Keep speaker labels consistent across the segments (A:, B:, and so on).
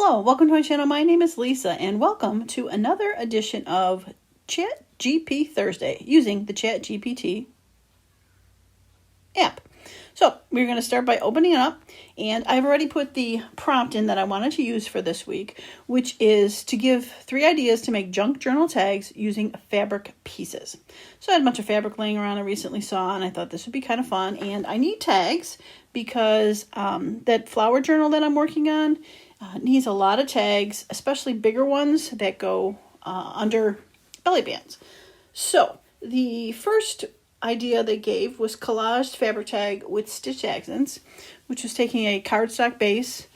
A: Hello, welcome to my channel. My name is Lisa and welcome to another edition of ChatGPT Thursday using the ChatGPT app. So we're going to start by opening it up, and I've already put the prompt in that I wanted to use for this week, which is to give 3 ideas to make junk journal tags using fabric pieces. So I had a bunch of fabric laying around I recently saw, and I thought this would be kind of fun, and I need tags because that flower journal that I'm working on needs a lot of tags, especially bigger ones that go under belly bands. So the first idea they gave was collaged fabric tag with stitch accents, which was taking a cardstock base,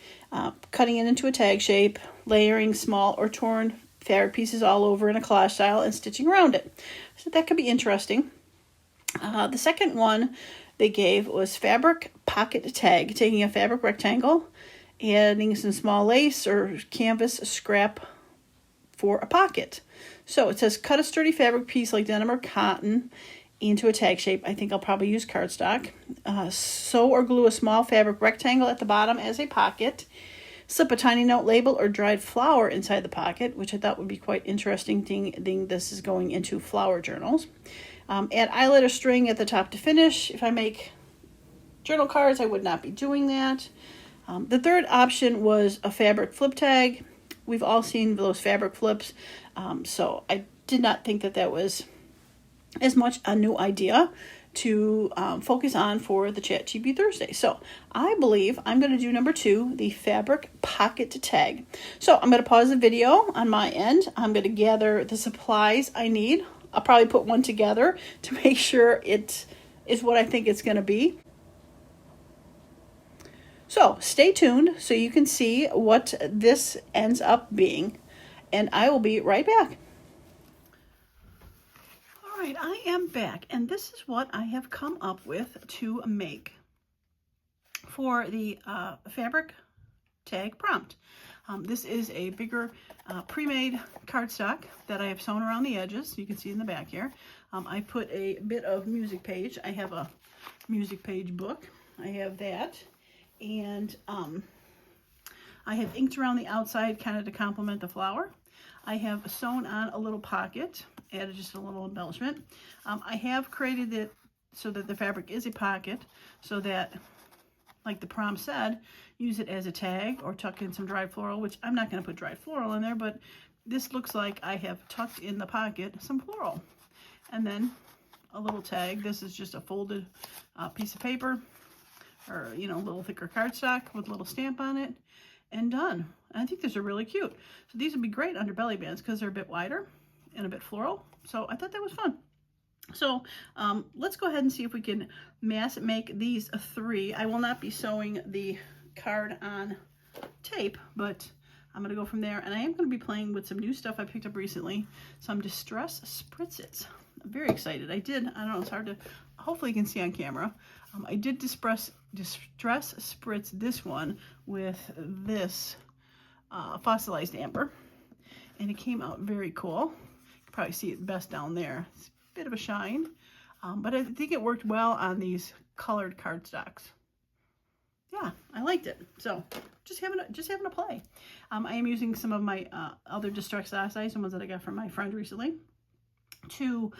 A: cutting it into a tag shape, layering small or torn fabric pieces all over in a collage style, and stitching around it. So that could be interesting. The second one they gave was fabric pocket tag, taking a fabric rectangle, adding some small lace or canvas scrap for a pocket. So it says cut a sturdy fabric piece like denim or cotton into a tag shape. I think I'll probably use cardstock. Sew or glue a small fabric rectangle at the bottom as a pocket. Slip a tiny note label or dried flower inside the pocket, which I thought would be quite interesting, thing this is going into flower journals. Add eyelet or string at the top to finish. If I make journal cards, I would not be doing that. The third option was a fabric flip tag. We've all seen those fabric flips, so I did not think that was as much a new idea to focus on for the ChatGPT Thursday. So I believe I'm going to do number 2, the fabric pocket tag. So I'm going to pause the video on my end. I'm going to gather the supplies I need. I'll probably put one together to make sure it is what I think it's going to be. So stay tuned so you can see what this ends up being, and I will be right back. All right, I am back, and this is what I have come up with to make for the fabric tag prompt. This is a bigger pre-made cardstock that I have sewn around the edges. You can see in the back here. I put a bit of music page. I have a music page book. I have that. And I have inked around the outside kind of to complement the flower. I have sewn on a little pocket, added just a little embellishment. I have created it so that the fabric is a pocket, so that, like the prompt said, use it as a tag or tuck in some dried floral, which I'm not going to put dried floral in there, but this looks like I have tucked in the pocket some floral. And then a little tag. This is just a folded piece of paper, or, you know, a little thicker cardstock with a little stamp on it, and done. And I think these are really cute. So these would be great under belly bands because they're a bit wider and a bit floral. So I thought that was fun. So let's go ahead and see if we can mass make these 3. I will not be sewing the card on tape, but I'm going to go from there. And I am going to be playing with some new stuff I picked up recently, some distress spritzes. I'm very excited. I don't know, it's hard to, hopefully you can see on camera. I did distress spritz this one with this fossilized amber, and it came out very cool. You can probably see it best down there. It's a bit of a shine, but I think it worked well on these colored cardstocks. Yeah, I liked it. So just having a play. I am using some of my other distress eyes, the ones that I got from my friend recently, to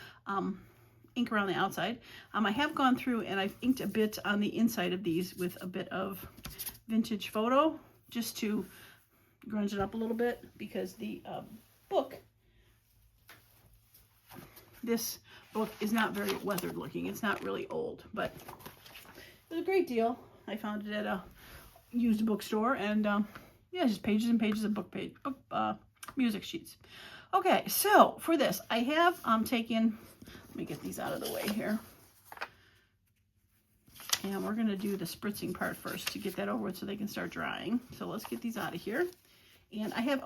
A: ink around the outside. I have gone through and I've inked a bit on the inside of these with a bit of vintage photo, just to grunge it up a little bit, because the this book is not very weathered looking. It's not really old, but it was a great deal. I found it at a used bookstore, and yeah, just pages and pages of book music sheets. Okay, so for this, I have taken, let me get these out of the way here. And we're going to do the spritzing part first to get that over with so they can start drying. So let's get these out of here. And I have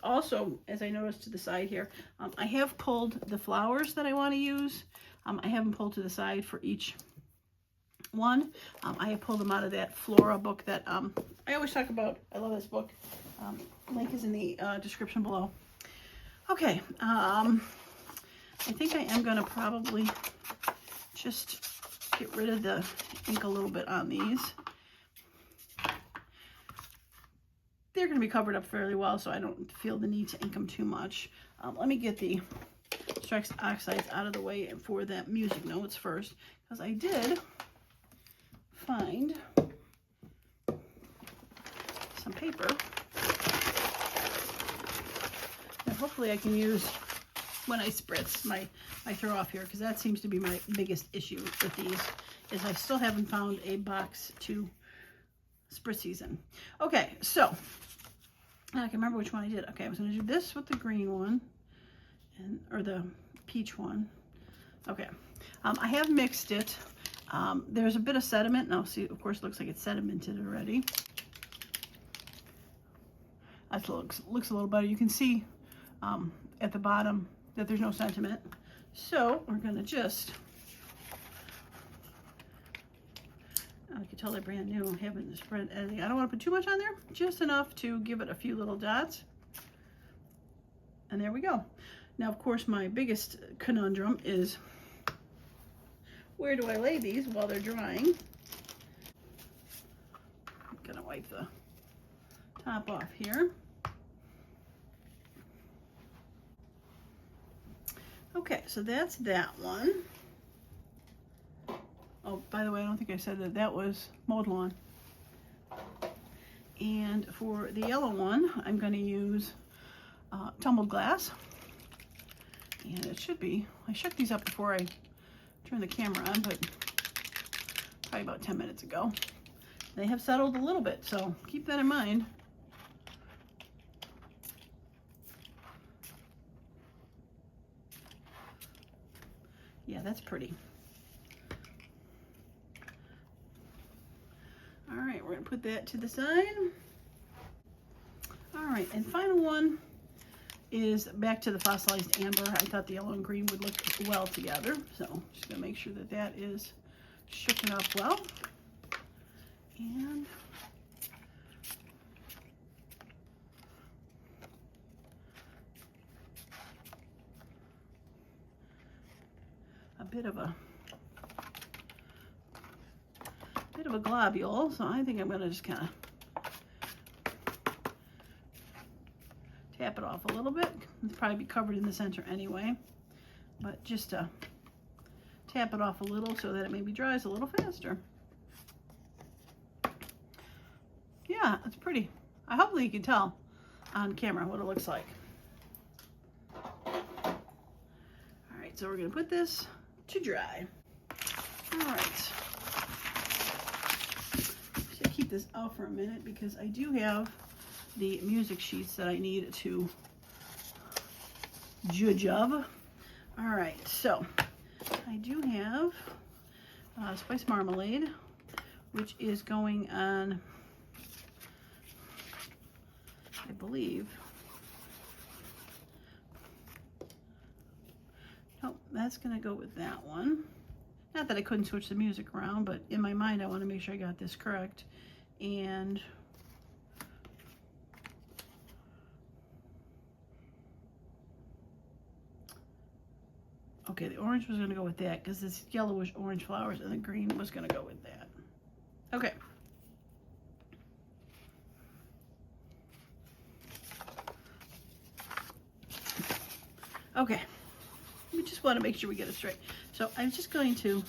A: also, as I noticed to the side here, I have pulled the flowers that I want to use. I have them pulled to the side for each one. I have pulled them out of that Flora book that I always talk about. I love this book. Link is in the description below. Okay, I think I am going to probably just get rid of the ink a little bit on these. they're going to be covered up fairly well, so I don't feel the need to ink them too much. Let me get the Strex Oxides out of the way for that music notes first, because I did find some paper that hopefully I can use when I spritz my throw off here, because that seems to be my biggest issue with these, is I still haven't found a box to spritz these in. Okay, so I can remember which one I did. Okay, I was going to do this with the green one, or the peach one. Okay, I have mixed it. There's a bit of sediment. Now, see, of course, it looks like it's sedimented already. That looks a little better. You can see at the bottom that there's no sediment. So we're going to just, I can tell they're brand new. I haven't spread anything. I don't want to put too much on there, just enough to give it a few little dots. And there we go. Now, of course, my biggest conundrum is, where do I lay these while they're drying? I'm gonna wipe the top off here. Okay, so that's that one. Oh, by the way, I don't think I said that that was mowed lawn. And for the yellow one, I'm going to use tumbled glass. And it should be, I shook these up before I turned the camera on, but probably about 10 minutes ago. They have settled a little bit, so keep that in mind. Yeah, that's pretty. All right, we're gonna put that to the side. All right, and final one is back to the fossilized amber. I thought the yellow and green would look well together, so just gonna make sure that that is shooken up well. And a bit of a globule, so I think I'm gonna just kind of tap it off a little bit. It's probably be covered in the center anyway, but just to tap it off a little so that it maybe dries a little faster. Yeah, it's pretty. Hopefully you can tell on camera what it looks like. All right, so we're gonna put this to dry. All right. Should keep this out for a minute because I do have the music sheets that I need to judge of. All right, so I do have spice marmalade, which is going on, I believe. Oh, that's gonna go with that one. Not that I couldn't switch the music around, but in my mind I want to make sure I got this correct. And okay, the orange was gonna go with that because it's yellowish orange flowers, and the green was gonna go with that. Okay. Okay, we just want to make sure we get it straight. So I'm just going to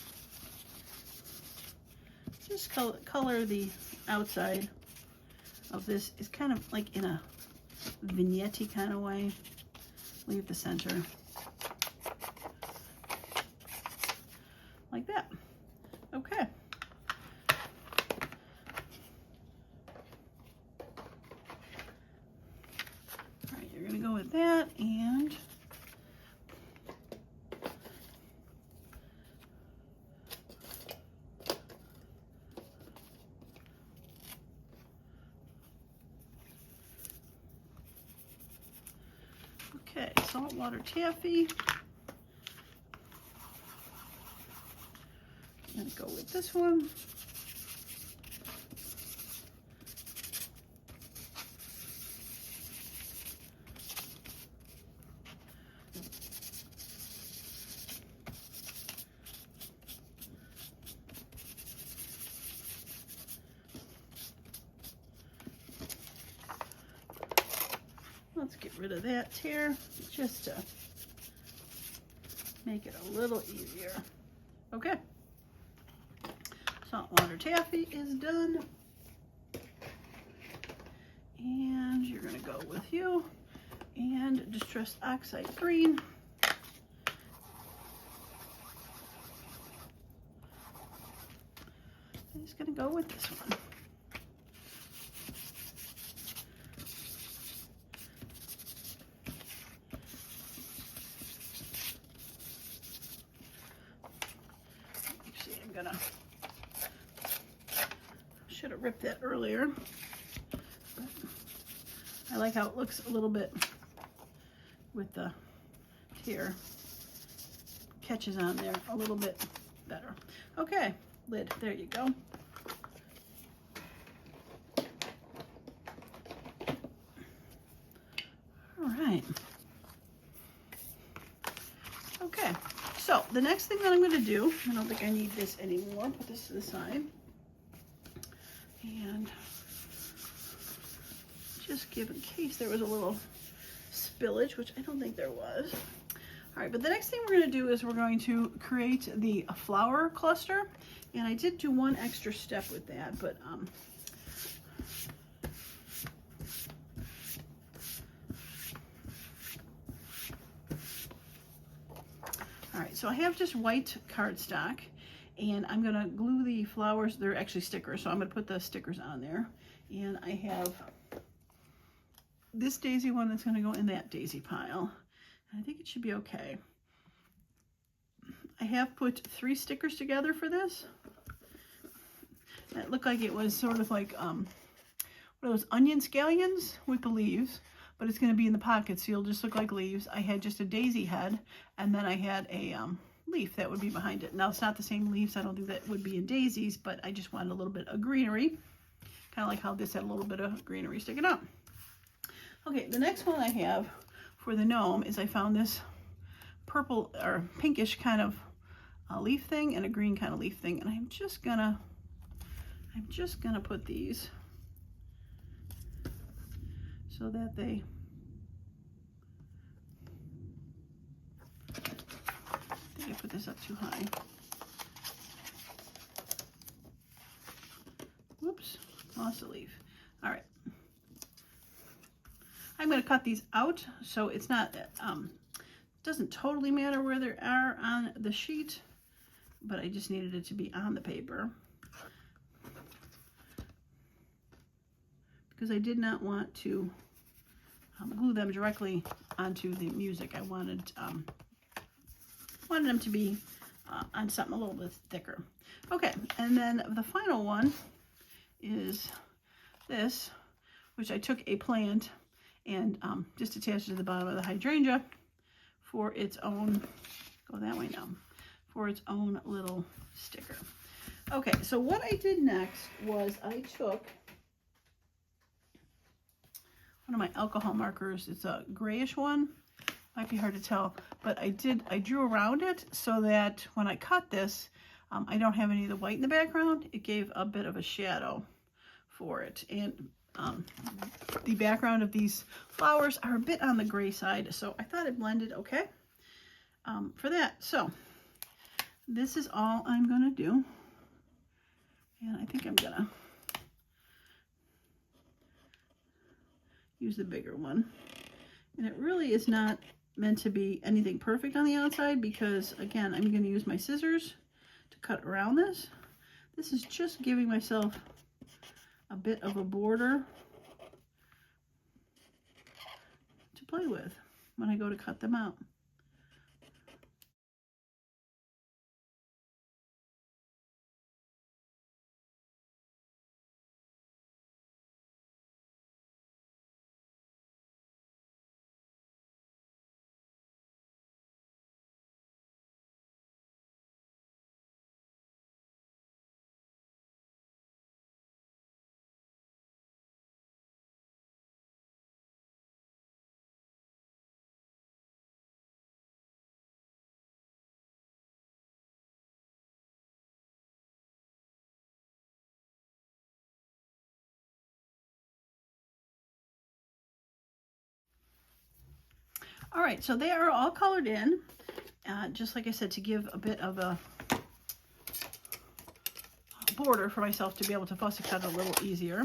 A: just color the outside of this. It's kind of like in a vignette-y kind of way. Leave the center like that. Okay. All right, you're gonna go with that, and okay, saltwater taffy. I'm gonna go with this one. Let's get rid of that tear just to make it a little easier. Okay. Saltwater taffy is done. And you're going to go with you. And Distressed Oxide Green. I'm just going to go with this one. Actually, I'm going to, should have ripped that earlier. But I like how it looks a little bit with the tear. Catches on there a little bit better. Okay, lid, there you go. All right. Okay, so the next thing that I'm going to do, I don't think I need this anymore, put this to the side. And just give, in case there was a little spillage, which I don't think there was. All right, but the next thing we're going to do is we're going to create the flower cluster. And I did do one extra step with that, but all right, so I have just white cardstock, and I'm going to glue the flowers. They're actually stickers, so I'm going to put the stickers on there. And I have this daisy one that's going to go in that daisy pile. And I think it should be okay. I have put 3 stickers together for this. It looked like it was sort of like one of those onion scallions with the leaves, but it's going to be in the pocket, so it'll just look like leaves. I had just a daisy head, and then I had a leaf that would be behind it. Now, it's not the same leaves. I don't think that would be in daisies, but I just wanted a little bit of greenery, kind of like how this had a little bit of greenery sticking out. Okay, the next one I have for the gnome is I found this purple or pinkish kind of leaf thing and a green kind of leaf thing, and I'm just gonna put these so that they I think I put this up too high. Whoops, lost a leaf. All right. I'm going to cut these out so it's not, doesn't totally matter where they are on the sheet, but I just needed it to be on the paper because I did not want to glue them directly onto the music. I wanted them to be on something a little bit thicker. Okay, and then the final one is this, which I took a plant and just attached it to the bottom of the hydrangea for its own, go that way now, for its own little sticker. Okay, so what I did next was I took one of my alcohol markers. It's a grayish one. Might be hard to tell, but I drew around it so that when I cut this, I don't have any of the white in the background. It gave a bit of a shadow for it. And the background of these flowers are a bit on the gray side, so I thought it blended okay for that. So this is all I'm gonna do, and I think I'm gonna use the bigger one. And it really is not meant to be anything perfect on the outside because, again, I'm going to use my scissors to cut around this. This is just giving myself a bit of a border to play with when I go to cut them out. All right, so they are all colored in, just like I said, to give a bit of a border for myself to be able to fussy cut a little easier.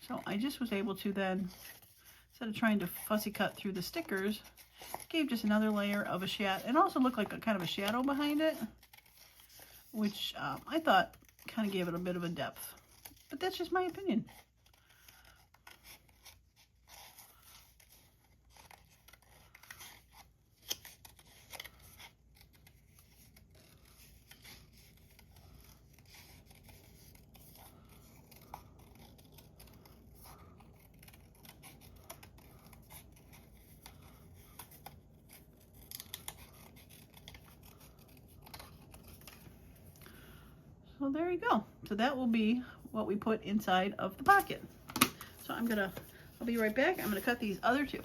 A: So I just was able to then, instead of trying to fussy cut through the stickers, gave just another layer of a shadow, and also looked like a kind of a shadow behind it, which I thought kind of gave it a bit of a depth. But that's just my opinion. So there you go. So that will be what we put inside of the pocket. So I'll be right back. I'm gonna cut these other two.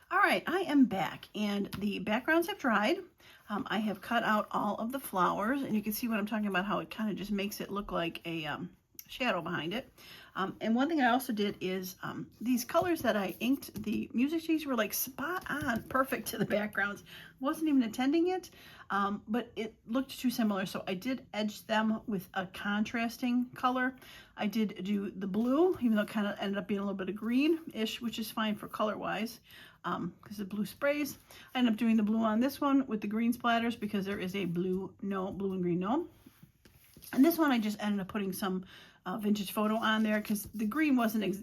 A: All right, I am back, and the backgrounds have dried. I have cut out all of the flowers, and you can see what I'm talking about, how it kind of just makes it look like a shadow behind it. And one thing I also did is these colors that I inked, the music sheets were like spot on, perfect to the backgrounds. Wasn't even intending it, but it looked too similar, so I did edge them with a contrasting color. I did do the blue, even though it kind of ended up being a little bit of green-ish, which is fine for color-wise, because the blue sprays. I ended up doing the blue on this one with the green splatters because there is a blue and green gnome. And this one I just ended up putting some vintage photo on there because the green wasn't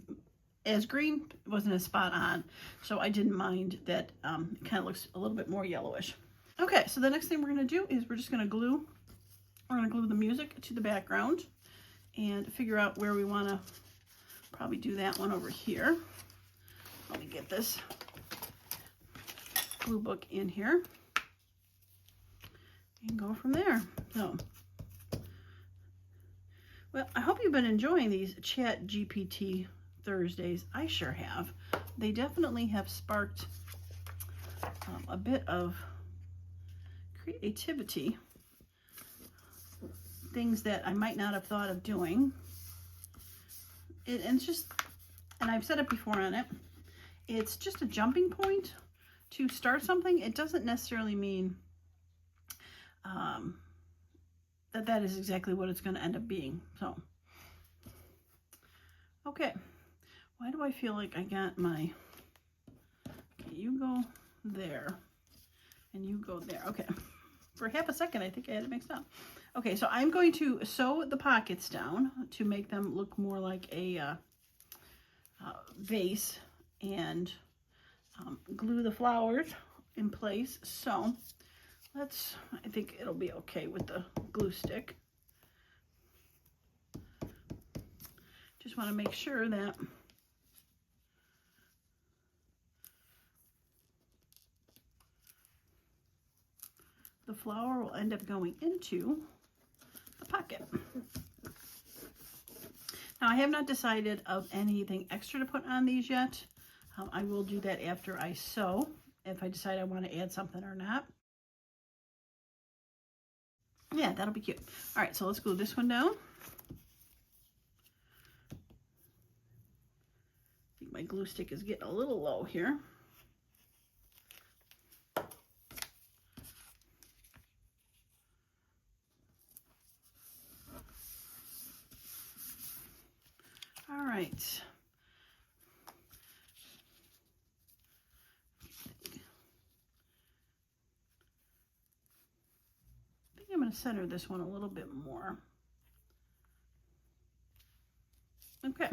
A: as green, it wasn't as spot on. So I didn't mind that it kind of looks a little bit more yellowish. Okay, so the next thing we're going to do is we're going to glue the music to the background and figure out where we want to probably do that one over here. Let me get this glue book in here and go from there. So, well, I hope you've been enjoying these ChatGPT Thursdays. I sure have. They definitely have sparked a bit of creativity, things that I might not have thought of doing. And it's just, and I've said it before on it, it's just a jumping point to start something. It doesn't necessarily mean that is exactly what it's going to end up being. So, okay, why do I feel like I got my, okay, you go there and you go there. Okay, for half a second I think I had it mixed up. Okay, so I'm going to sew the pockets down to make them look more like a vase, and glue the flowers in place. So I think it'll be okay with the glue stick. Just want to make sure that the flower will end up going into the pocket. Now, I have not decided of anything extra to put on these yet. I will do that after I sew, if I decide I want to add something or not. Yeah, that'll be cute. All right, so let's glue this one down. I think my glue stick is getting a little low here. All right. I think I'm going to center this one a little bit more. Okay.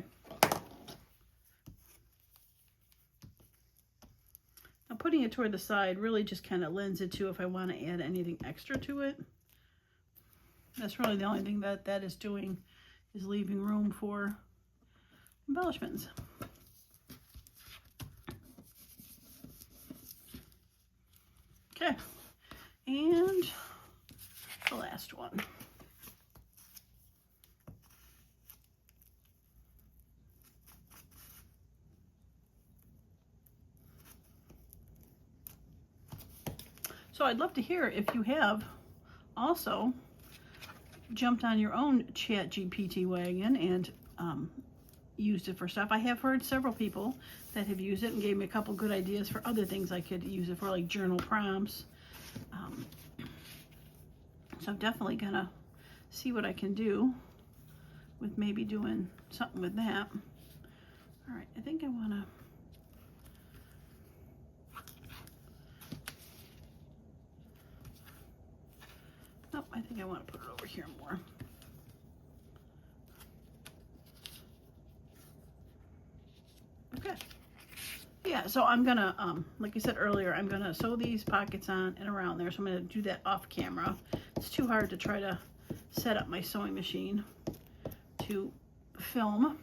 A: Now putting it toward the side really just kind of lends it to if I want to add anything extra to it. That's really the only thing that is doing, is leaving room for embellishments. Okay, and the last one. So I'd love to hear if you have also jumped on your own ChatGPT wagon and used it for stuff. I have heard several people that have used it and gave me a couple good ideas for other things I could use it for, like journal prompts. So I'm definitely gonna see what I can do with maybe doing something with that. All right, I think I wanna, nope, I think I wanna put it over here more. Okay. Yeah, so I'm gonna, like I said earlier, I'm gonna sew these pockets on and around there. So I'm gonna do that off camera. It's too hard to try to set up my sewing machine to film.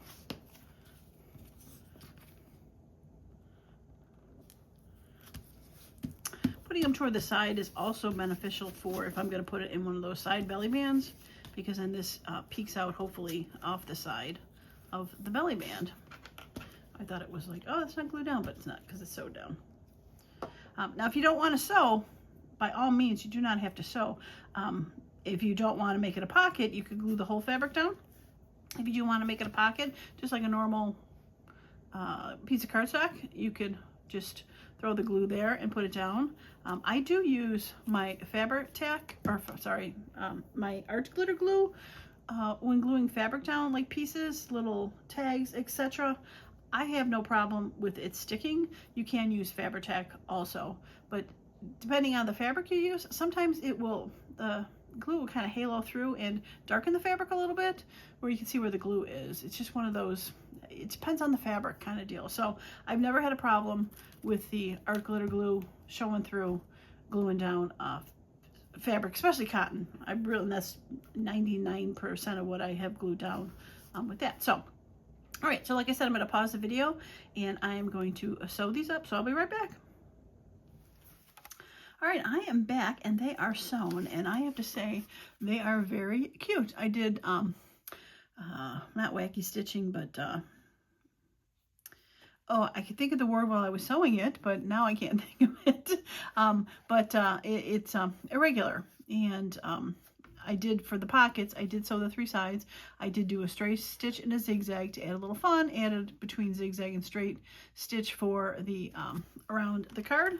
A: Putting them toward the side is also beneficial for if I'm gonna put it in one of those side belly bands, because then this peeks out hopefully off the side of the belly band. I thought it was like, oh, it's not glued down, but it's not, because it's sewed down. Now, if you don't want to sew, by all means, you do not have to sew. If you don't want to make it a pocket, you could glue the whole fabric down. If you do want to make it a pocket, just like a normal piece of cardstock, you could just throw the glue there and put it down. I do use my Fabri-Tac, or sorry, my art glitter glue when gluing fabric down, like pieces, little tags, etc. I have no problem with it sticking. You can use Fabri-Tac also, but depending on the fabric you use, sometimes it will, the glue will kind of halo through and darken the fabric a little bit, where you can see where the glue is. It's just one of those, it depends on the fabric kind of deal. So I've never had a problem with the art glitter glue showing through, gluing down fabric, especially cotton. And that's 99% of what I have glued down with that. So all right, so like I said, I'm going to pause the video and I am going to sew these up, so I'll be right back. All right, I am back and they are sewn, and I have to say they are very cute. I did, not wacky stitching, but, oh, I could think of the word while I was sewing it, but now I can't think of it. It's irregular, and I did, for the pockets, I did sew the 3 sides. I did do a straight stitch and a zigzag to add a little fun, added between zigzag and straight stitch for the around the card.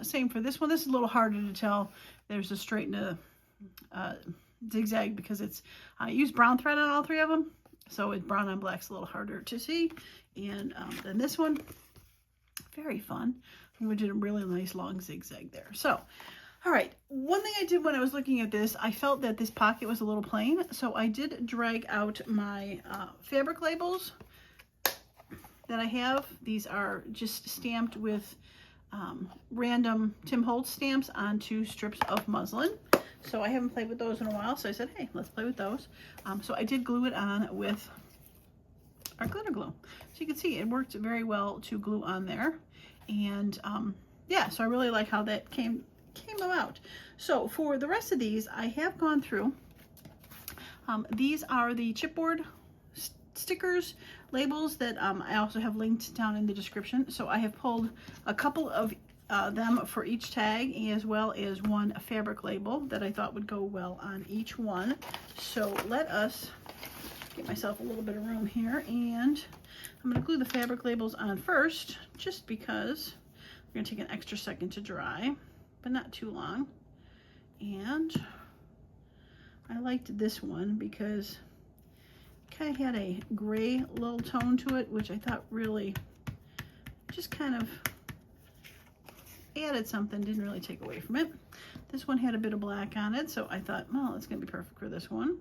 A: Same for this one. This is a little harder to tell. There's a straight and a zigzag because it's, I used brown thread on all 3 of them. So it's brown on black's a little harder to see. And then this one, very fun. We did a really nice long zigzag there. So, all right, one thing I did when I was looking at this, I felt that this pocket was a little plain, so I did drag out my fabric labels that I have. These are just stamped with random Tim Holtz stamps onto strips of muslin. So I haven't played with those in a while, so I said, hey, let's play with those. So I did glue it on with our glitter glue. So you can see it worked very well to glue on there. And yeah, so I really like how that came out. So for the rest of these, I have gone through. These are the chipboard stickers, labels that I also have linked down in the description. So I have pulled a couple of them for each tag, as well as one fabric label that I thought would go well on each one. So let us get myself a little bit of room here, and I'm going to glue the fabric labels on first, just because they're going to take an extra second to dry, but not too long. And I liked this one because it kind of had a gray little tone to it, which I thought really just kind of added something, didn't really take away from it. This one had a bit of black on it, so I thought, well, it's going to be perfect for this one.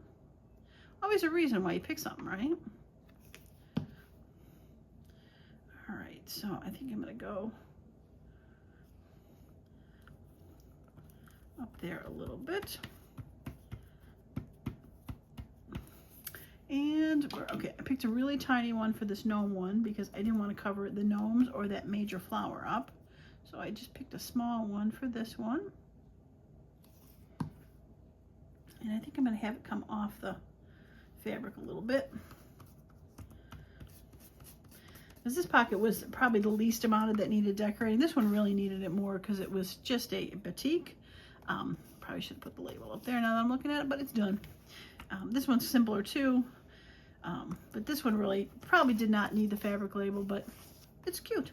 A: Always a reason why you pick something, right? All right, so I think I'm going to go up there a little bit. And okay, I picked a really tiny one for this gnome one because I didn't want to cover the gnomes or that major flower up. So I just picked a small one for this one. And I think I'm going to have it come off the fabric a little bit. Because this pocket was probably the least amount of that needed decorating. This one really needed it more because it was just a batik. Probably should put the label up there now that I'm looking at it, but it's done. This one's simpler too. But this one really probably did not need the fabric label, but it's cute.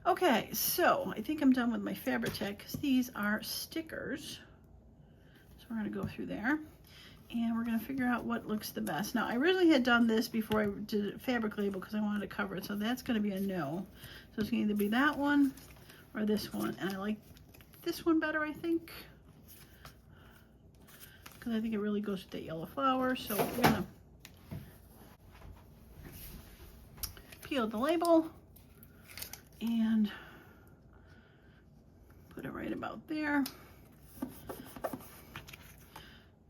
A: Okay, so I think I'm done with my Fabri-Tac because these are stickers. So we're going to go through there and we're going to figure out what looks the best. Now, I originally had done this before I did a fabric label because I wanted to cover it, so that's going to be a no. So it's going to either be that one or this one, and I like this one better, I think, because I think it really goes with that yellow flower. So we're going to peel the label and put it right about there.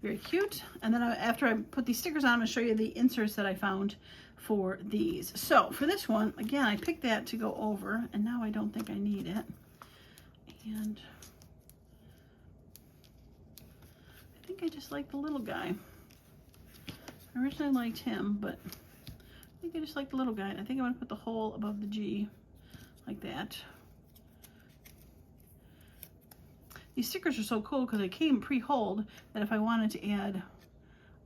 A: Very cute. And then after I put these stickers on, I'm going to show you the inserts that I found for these. So for this one, again, I picked that to go over, and now I don't think I need it. And I think I just like the little guy. I originally liked him, but I think I just like the little guy. I think I'm going to put the hole above the G like that. These stickers are so cool because they came pre-holed that if I wanted to add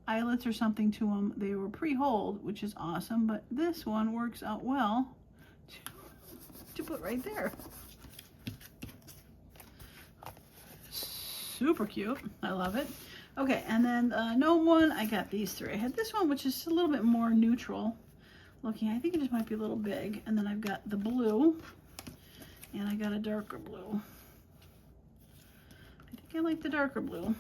A: eyelets or something to them, they were pre-holed, which is awesome. But this one works out well to put right there. Super cute. I love it. Okay, and then the gnome one, I got these three. I had this one, which is a little bit more neutral looking. I think it just might be a little big. And then I've got the blue, and I got a darker blue. I like the darker blue.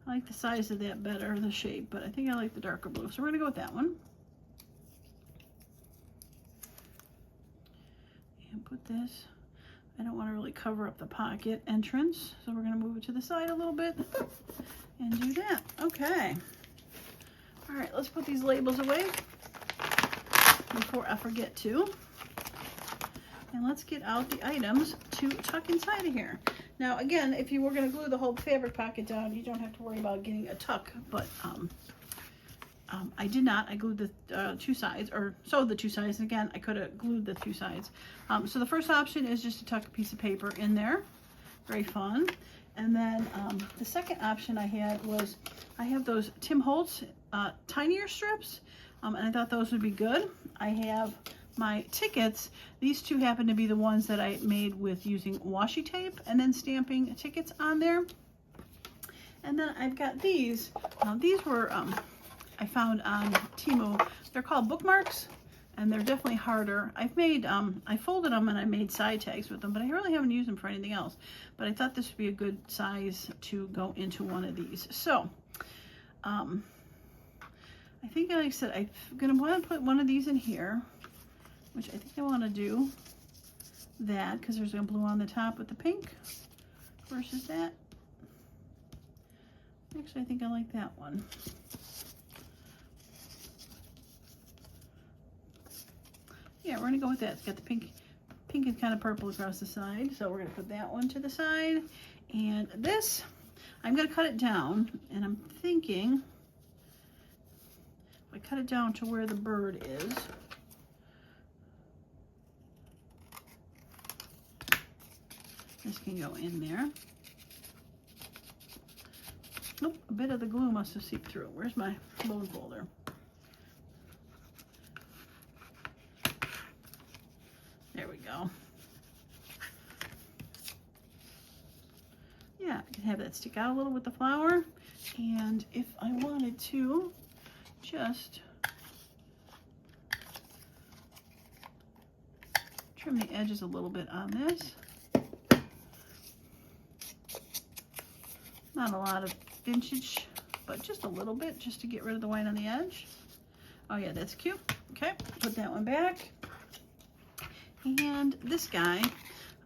A: I like the size of that better, the shape, but I think I like the darker blue. So we're gonna go with that one. And put this, I don't wanna really cover up the pocket entrance, so we're gonna move it to the side a little bit and do that. Okay. All right, let's put these labels away before I forget to. And let's get out the items to tuck inside of here. Now, again, if you were going to glue the whole fabric pocket down, you don't have to worry about getting a tuck, but I did not. I glued the two sides, or sewed the two sides. And again, I could have glued the two sides. So the first option is just to tuck a piece of paper in there. Very fun. And then the second option I had was, I have those Tim Holtz tinier strips, and I thought those would be good. I have my tickets. These two happen to be the ones that I made with using washi tape and then stamping tickets on there. And then I've got these. These were I found on Temu. They're called bookmarks, and they're definitely harder. I've made I folded them and I made side tags with them, but I really haven't used them for anything else. But I thought this would be a good size to go into one of these. So I think, like I said, I'm gonna want to put one of these in here, which I think I want to do that because there's a blue on the top with the pink versus that. Actually, I think I like that one. Yeah, we're gonna go with that. It's got the pink and kind of purple across the side, so we're gonna put that one to the side. And this, I'm gonna cut it down, and I'm thinking if I cut it down to where the bird is, this can go in there. Nope, a bit of the glue must have seeped through. Where's my bone folder? There we go. Yeah, I can have that stick out a little with the flower. And if I wanted to just trim the edges a little bit on this. Not a lot of vintage, but just a little bit, just to get rid of the white on the edge. Oh yeah, that's cute. Okay, put that one back. And this guy, I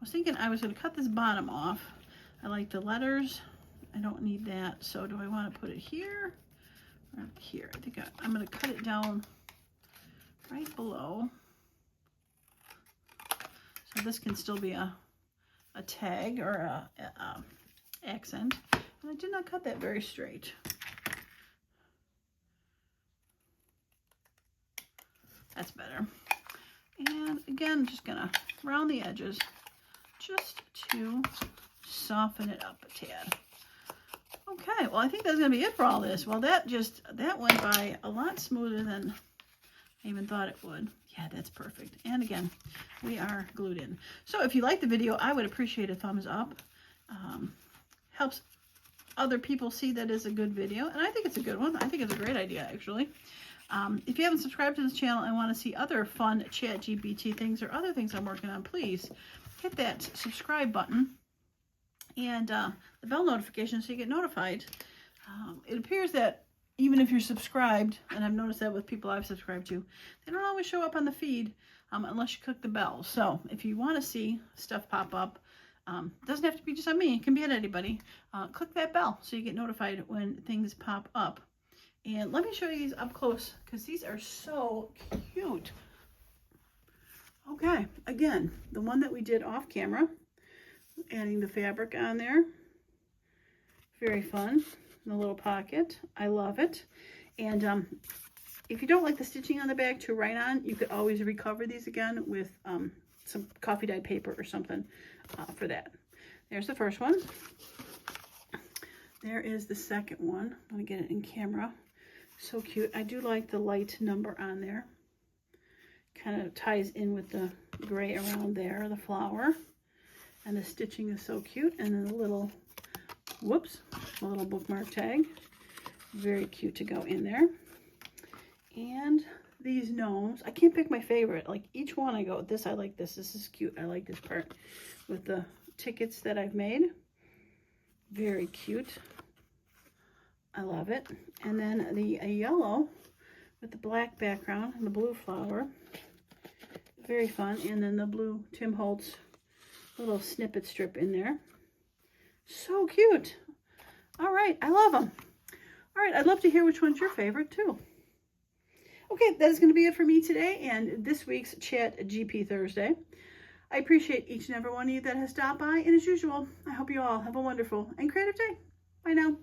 A: was thinking I was going to cut this bottom off. I like the letters. I don't need that. So do I want to put it here or here? I think I'm going to cut it down right below. So this can still be a tag or a accent. And I did not cut that very straight. That's better. And again, I'm just gonna round the edges just to soften it up a tad. Okay, well, I think that's going to be it for all this. Well, that went by a lot smoother than I even thought it would. Yeah, that's perfect. And again, we are glued in. So if you like the video, I would appreciate a thumbs up. Helps other people see that it's a good video. And I think it's a good one. I think it's a great idea, actually. If you haven't subscribed to this channel and want to see other fun ChatGPT things or other things I'm working on, please hit that subscribe button and the bell notification so you get notified. It appears that even if you're subscribed, and I've noticed that with people I've subscribed to, they don't always show up on the feed unless you click the bell. So if you want to see stuff pop up, doesn't have to be just on me, it can be on anybody. Click that bell so you get notified when things pop up. And let me show you these up close because these are so cute. Okay, again, the one that we did off camera, adding the fabric on there. Very fun. The little pocket. I love it. And if you don't like the stitching on the back to write on, you could always recover these again with some coffee dyed paper or something for that. There's the first one. There is the second one. I'm going to get it in camera. So cute. I do like the light number on there. Kind of ties in with the gray around there, the flower. And the stitching is so cute. And then the little, whoops, a little bookmark tag. Very cute to go in there. And these gnomes. I can't pick my favorite. Like each one I go, this, I like this. This is cute. I like this part with the tickets that I've made. Very cute. I love it. And then the yellow with the black background and the blue flower. Very fun. And then the blue Tim Holtz little snippet strip in there. So cute. All right. I love them. All right. I'd love to hear which one's your favorite too. Okay. That is going to be it for me today and this week's ChatGPT Thursday. I appreciate each and every one of you that has stopped by. And as usual, I hope you all have a wonderful and creative day. Bye now.